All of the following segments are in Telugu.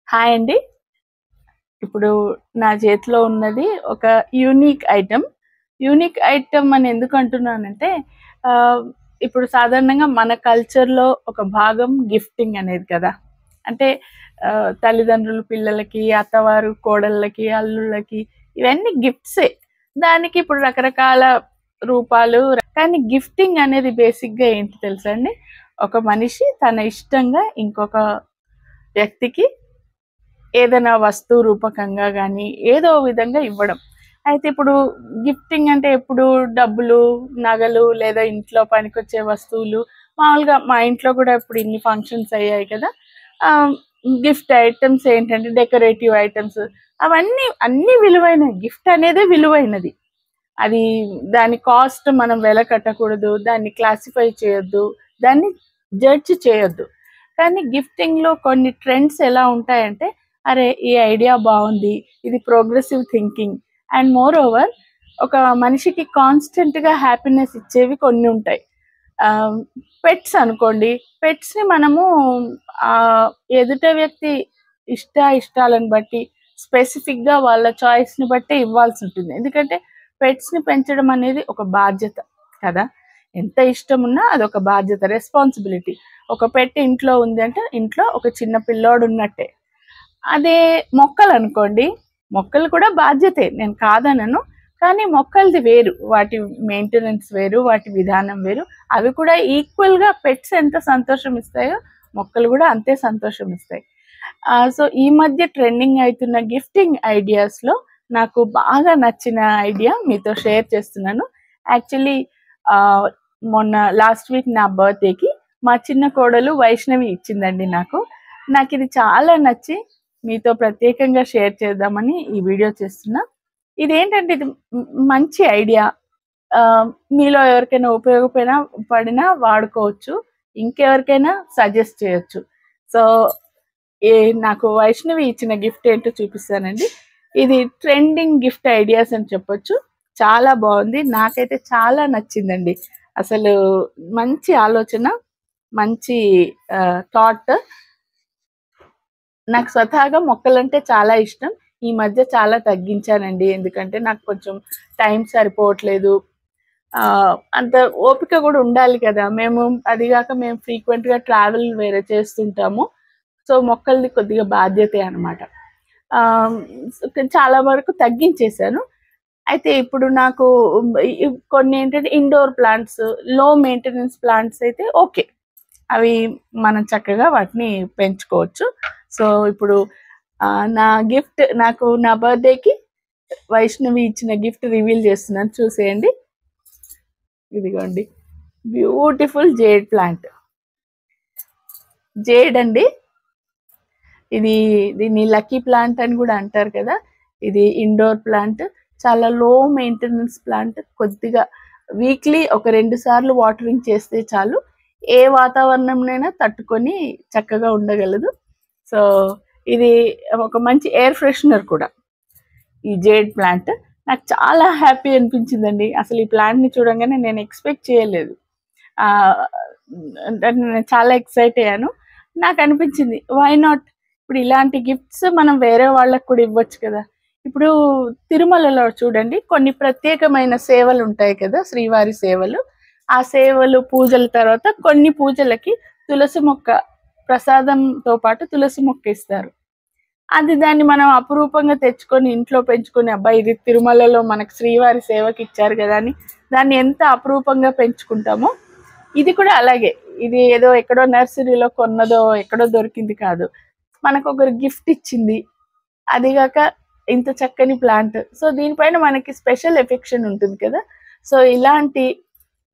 హాయ్ అండి. ఇప్పుడు నా చేతిలో ఉన్నది ఒక యూనిక్ ఐటెమ్. యూనిక్ ఐటెమ్ అని ఎందుకు అంటున్నానంటే ఆహ్, ఇప్పుడు సాధారణంగా మన కల్చర్‌లో ఒక భాగం గిఫ్టింగ్ అనేది కదా! అంటే తల్లిదండ్రులు పిల్లలకి, అత్తవారు కోడళ్ళకి, అల్లుళ్ళకి ఇవన్నీ గిఫ్ట్సే. దానికి ఇప్పుడు రకరకాల రూపాలు కానీ గిఫ్టింగ్ అనేది బేసిక్‌గా ఏంటి తెలుసా అండి? ఒక మనిషి తన ఇష్టంగా ఇంకొక వ్యక్తికి ఏదైనా వస్తువు రూపకంగా గానీ, ఏదో విధంగా ఇవ్వడం. అయితే ఇప్పుడు గిఫ్టింగ్ అంటే ఎప్పుడు డబ్బులు, నగలు లేదా ఇంట్లో పనికొచ్చే వస్తువులు. మామూలుగా మా ఇంట్లో కూడా ఇప్పుడు ఇన్ని ఫంక్షన్స్ అయ్యాయి కదా! ఆహ్, గిఫ్ట్ ఐటెమ్స్ ఏంటంటే డెకరేటివ్ ఐటెమ్స్ అవన్నీ అన్నీ విలువైనవి. గిఫ్ట్ అనేదే విలువైనది. అది దాని కాస్ట్ మనం వెల కట్టకూడదు. దాన్ని క్లాసిఫై చేయొద్దు. దాన్ని జడ్జ్ చేయొద్దు. కానీ గిఫ్టింగ్‌లో కొన్ని ట్రెండ్స్ ఎలా ఉంటాయంటే, అరే! ఈ ఐడియా బావుంది. ఇది progressive thinking and more over ఒక మనిషికి కాన్స్టెంట్‌గా హ్యాపీనెస్ ఇచ్చేవి కొన్ని ఉంటాయి. ఆహ్, పెట్స్ అనుకోండి. పెట్స్‌ని మనము ఎదుట వ్యక్తి ఇష్టాలను బట్టి స్పెసిఫిక్‌గా వాళ్ళ చాయిస్‌ని బట్టే ఇవ్వాల్సి ఉంటుంది. ఎందుకంటే పెట్స్‌ని పెంచడం అనేది ఒక బాధ్యత కదా! ఎంత ఇష్టమున్నా అదొక బాధ్యత, రెస్పాన్సిబిలిటీ. ఒక పెట్ ఇంట్లో ఉంది అంటే ఇంట్లో ఒక చిన్న పిల్లోడు ఉన్నట్టే. అదే మొక్కలనుకోండి, మొక్కలు కూడా బాధ్యతే. నేను కాదనను. కానీ మొక్కలది వేరు. వాటి మెయింటెనెన్స్ వేరు. వాటి విధానం వేరు. అవి కూడా ఈక్వల్‌గా పెట్స్ ఎంత సంతోషం ఇస్తాయో, మొక్కలు కూడా అంతే సంతోషం ఇస్తాయి. సో, ఈ మధ్య ట్రెండింగ్ అయితున్న గిఫ్టింగ్ ఐడియాస్‌లో నాకు బాగా నచ్చిన ఐడియా మీతో షేర్ చేస్తున్నాను. యాక్చువల్లీ ఆహ్, మొన్న లాస్ట్ వీక్ నా బర్త్‌డేకి మా చిన్న కోడలు వైష్ణవి ఇచ్చిందండి నాకు. నాకిది చాలా నచ్చి మీతో ప్రత్యేకంగా షేర్ చేద్దామని ఈ వీడియో చేస్తున్నా. ఇదేంటంటే ఇది మంచి ఐడియా. మీలో ఎవరికైనా పడినా వాడుకోవచ్చు. ఇంకెవరికైనా సజెస్ట్ చేయొచ్చు. సో, ఏ నాకు వైష్ణవి ఇచ్చిన గిఫ్ట్ ఏంటో చూపిస్తానండి. ఇది ట్రెండింగ్ గిఫ్ట్ ఐడియాస్ అని చెప్పొచ్చు. చాలా బావుంది. నాకైతే చాలా నచ్చిందండి. అసలు మంచి ఆలోచన, మంచి థాట్. నాకు స్వతహాగా మొక్కలంటే చాలా ఇష్టం. ఈ మధ్య చాలా తగ్గించానండి. ఎందుకంటే నాకు కొంచెం టైం సరిపోవట్లేదు. అంత ఓపిక గూడా ఉండాలి కదా! మేము ఫ్రీక్వెంట్‌గా ట్రావెల్ వేరే చేస్తుంటాము. సో, మొక్కలది కొద్దిగా బాధ్యతే అనమాట. ఆహ్, చాలా వరకు తగ్గించేశాను. అయితే ఇప్పుడు నాకు కొన్నేంటంటే ఇండోర్ ప్లాంట్స్, లో మెయింటెనెన్స్ ప్లాంట్స్ అయితే ఓకే. అవి మనం చక్కగా వాటిని పెంచుకోవచ్చు. సో, ఇప్పుడు నా గిఫ్ట్ నాకు నా బర్త్‌డేకి వైష్ణవి ఇచ్చిన గిఫ్ట్ రివీల్ చేస్తున్నాను చూసేయండి. ఇదిగోండి. Beautiful jade plant. జేడ్ అండి. దీన్ని లక్కీ ప్లాంట్ అని కూడా అంటారు కదా! ఇది ఇండోర్ ప్లాంట్. చాలా లో మెయింటెనెన్స్ ప్లాంట్. కొద్దిగా వీక్లీ ఒక 2 సార్లు వాటరింగ్ చేస్తే చాలు. ఏ వాతావరణంనైనా తట్టుకొని చక్కగా ఉండగలదు. సో, ఇది ఒక మంచి ఎయిర్ ఫ్రెషనర్ కూడా. ఈ జేడ్ ప్లాంట్. నాకు చాలా హ్యాపీ అనిపించిందండి. అసలు ఈ ప్లాంట్‌ని చూడంగానే నేను ఎక్స్‌పెక్ట్ చేయలేదు. ఆహ్, అంటే నేను చాలా ఎక్సైట్ అయ్యాను. నాకనిపించింది వై నాట్? ఇప్పుడు ఇలాంటి గిఫ్ట్స్ మనం వేరే వాళ్ళకి కూడా ఇవ్వచ్చు కదా! ఇప్పుడు తిరుమలలో చూడండి కొన్ని ప్రత్యేకమైన సేవలుంటాయి కదా! శ్రీవారి సేవలు. ఆ సేవలు, పూజల తర్వాత కొన్ని పూజలకి తులసి మొక్క ప్రసాదంతో పాటు తులసి మొక్క ఇస్తారు. దాన్ని మనం అపురూపంగా తెచ్చుకొని ఇంట్లో పెంచుకొని అబ్బా! ఇది తిరుమలలో మనకు శ్రీవారి సేవకిచ్చారు గదా! అని దాన్ని ఎంత అపురూపంగా పెంచుకుంటామో, ఇది కూడా అలాగే. ఇది ఏదో ఎక్కడో నర్సరీలో కొన్నదో, ఎక్కడో దొరికింది కాదు. మనకొకరు గిఫ్ట్ ఇచ్చింది. అదిగాక ఇంత చక్కని ప్లాంట్. సో, దీనిపైన మనకి స్పెషల్ ఎఫెక్షన్ ఉంటుంది కదా! సో, ఇలాంటి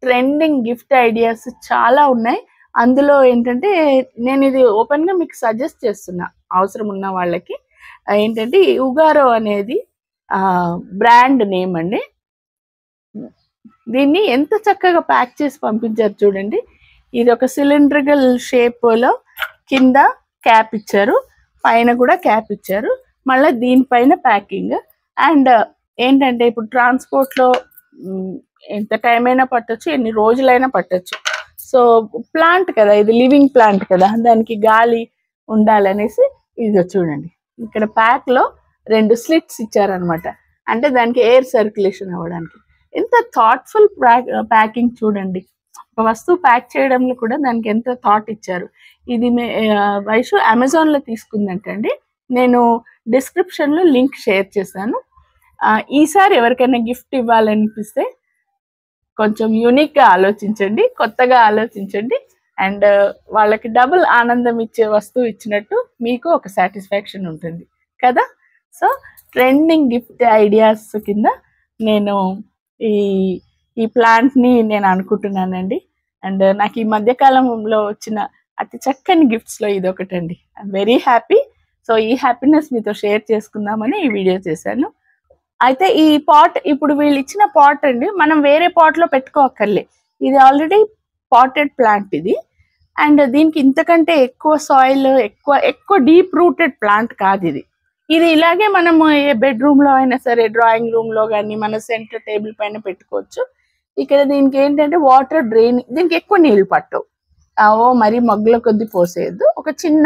ట్రెండింగ్ గిఫ్ట్ ఐడియాస్ చాలా ఉన్నాయి. అందులో ఏంటంటే నేనిది ఓపెన్‌గా మీకు సజెస్ట్ చేస్తున్నా అవసరం ఉన్న వాళ్ళకి. ఏంటంటే ఈ ఉగారో అనేది బ్రాండ్ నేమ్ అండి. దీన్ని ఎంత చక్కగా ప్యాక్ చేసి పంపించారు చూడండి. ఇది ఒక సిలిండ్రికల్ షేప్‌లో కింద క్యాప్ ఇచ్చారు. పైన కూడా క్యాప్ ఇచ్చారు. మళ్ళా దీనిపైన ప్యాకింగ్. అండ్ ఏంటంటే ఇప్పుడు ట్రాన్స్‌పోర్ట్‌లో ఎంత టైం అయినా పట్టొచ్చు. ఎన్ని రోజులైనా పట్టొచ్చు. సో, ప్లాంట్ కదా! ఇది లివింగ్ ప్లాంట్ కదా! దానికి గాలి ఉండాలనేసి ఇదిగో చూడండి, ఇక్కడ ప్యాక్ లో 2 స్లిట్స్ ఇచ్చారనమాట. అంటే దానికి ఎయిర్ సర్క్యులేషన్ అవ్వడానికి. ఎంత థాట్ఫుల్ ప్యాకింగ్ చూడండి. ఒక వస్తువు ప్యాక్ చేయడంలో కూడా దానికి ఎంత థాట్ ఇచ్చారు. ఇది వైషు అమెజాన్లో తీసుకుందంటండి. నేను డిస్క్రిప్షన్లో లింక్ షేర్ చేశాను. ఈసారి ఎవరికైనా గిఫ్ట్ ఇవ్వాలనిపిస్తే కొంచెం యూనిక్గా ఆలోచించండి, కొత్తగా ఆలోచించండి. అండ్ వాళ్ళకి డబుల్ ఆనందం ఇచ్చే వస్తువు ఇచ్చినట్టు మీకు ఒక సాటిస్ఫాక్షన్ ఉంటుంది కదా. సో ట్రెండింగ్ గిఫ్ట్ ఐడియాస్ కింద నేను ఈ ప్లాంట్ని నేను అనుకుంటున్నానండి. అండ్ నాకు ఈ మధ్యకాలంలో వచ్చిన అతి చక్కని గిఫ్ట్స్లో ఇది ఒకటండి. I'm very happy. సో ఈ హ్యాపీనెస్ మీతో షేర్ చేసుకుందామని ఈ వీడియో చేశాను. అయితే ఈ పాట్, ఇప్పుడు వీళ్ళు ఇచ్చిన పాట్ అండి, మనం వేరే పాట్లో పెట్టుకోక్కర్లే. ఇది ఆల్రెడీ పాటెడ్ ప్లాంట్ ఇది. అండ్ దీనికి ఇంతకంటే ఎక్కువ సాయిల్, ఎక్కువ డీప్ రూటెడ్ ప్లాంట్ కాదు ఇది. ఇది ఇలాగే మనము ఏ బెడ్రూమ్లో అయినా సరే, డ్రాయింగ్ రూమ్లో కానీ మన సెంటర్ టేబుల్ పైన పెట్టుకోవచ్చు. ఇక్కడ దీనికి ఏంటంటే వాటర్ డ్రైన్, దీనికి ఎక్కువ నీళ్ళు పట్టవు. మరీ మగ్గుల కొద్ది పోసేయద్దు, ఒక చిన్న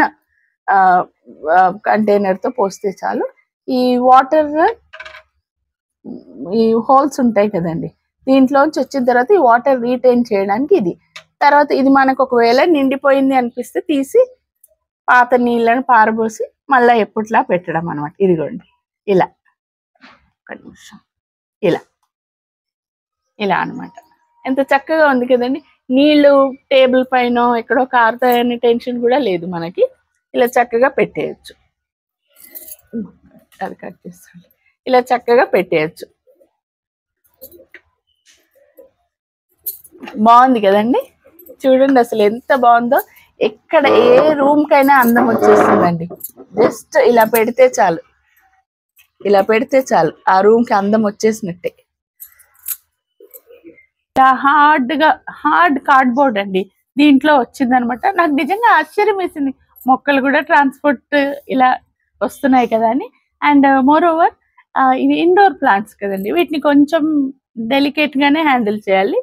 కంటైనర్తో పోస్తే చాలు. ఈ వాటర్, ఈ హోల్స్ ఉంటాయి కదండి, దీంట్లోంచి వచ్చిన తర్వాత ఈ వాటర్ రీటైన్ చేయడానికి ఇది. తర్వాత ఇది మనకు ఒకవేళ నిండిపోయింది అనిపిస్తే తీసి పాత నీళ్ళని పారబోసి మళ్ళీ ఎప్పట్లా పెట్టడం అనమాట. ఇదిగోండి ఇలా, ఒక నిమిషం, ఇలా అనమాట. ఎంత చక్కగా ఉంది కదండి. నీళ్లు టేబుల్ పైన ఎక్కడో కారుతాయనే టెన్షన్ కూడా లేదు మనకి. ఇలా చక్కగా పెట్టేయచ్చు. అది కట్ చేసుకోండి. ఇలా చక్కగా పెట్టేయచ్చు. బాగుంది కదండి, చూడండి అసలు ఎంత బాగుందో. ఎక్కడ ఏ రూమ్ కైనా అందం వచ్చేస్తుందండి. జస్ట్ ఇలా పెడితే చాలు, ఆ రూమ్ కి అందం వచ్చేసినట్టే. హార్డ్ కార్డ్బోర్డ్ అండి దీంట్లో వచ్చిందనమాట. నాకు నిజంగా ఆశ్చర్యం వేసింది, మొక్కలు కూడా ట్రాన్స్పోర్ట్ ఇలా వస్తున్నాయి కదా అని. అండ్ మోర్ ఓవర్ ఇవి ఇండోర్ ప్లాంట్స్ కదండి, వీటిని కొంచెం డెలికేట్గానే హ్యాండిల్ చేయాలి.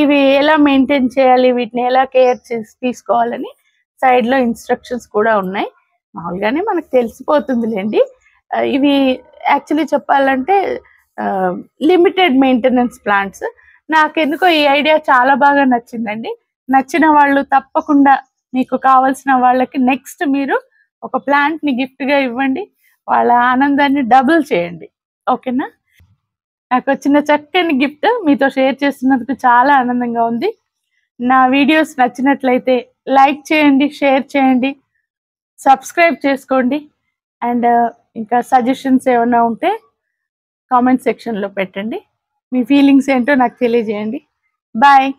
ఇవి ఎలా మెయింటైన్ చేయాలి, వీటిని ఎలా కేర్ తీసుకోవాలని సైడ్లో ఇన్స్ట్రక్షన్స్ కూడా ఉన్నాయి. మామూలుగానే మనకు తెలిసిపోతుందిలేండి. ఇవి యాక్చువల్లీ చెప్పాలంటే లిమిటెడ్ మెయింటెనెన్స్ ప్లాంట్స్. నాకెందుకో ఈ ఐడియా చాలా బాగా నచ్చిందండి. నచ్చిన వాళ్ళు తప్పకుండా మీకు కావాల్సిన వాళ్ళకి నెక్స్ట్ మీరు ఒక ప్లాంట్ని గిఫ్ట్గా ఇవ్వండి, వాళ్ళ ఆనందాన్ని డబుల్ చేయండి. ఓకేనా? నాకు వచ్చిన చక్కని గిఫ్ట్ మీతో షేర్ చేస్తున్నందుకు చాలా ఆనందంగా ఉంది. నా వీడియోస్ నచ్చినట్లయితే లైక్ చేయండి, షేర్ చేయండి, సబ్స్క్రైబ్ చేసుకోండి. అండ్ ఇంకా సజెషన్స్ ఏమైనా ఉంటే కామెంట్ సెక్షన్లో పెట్టండి. మీ ఫీలింగ్స్ ఏంటో నాకు తెలియజేయండి. బాయ్.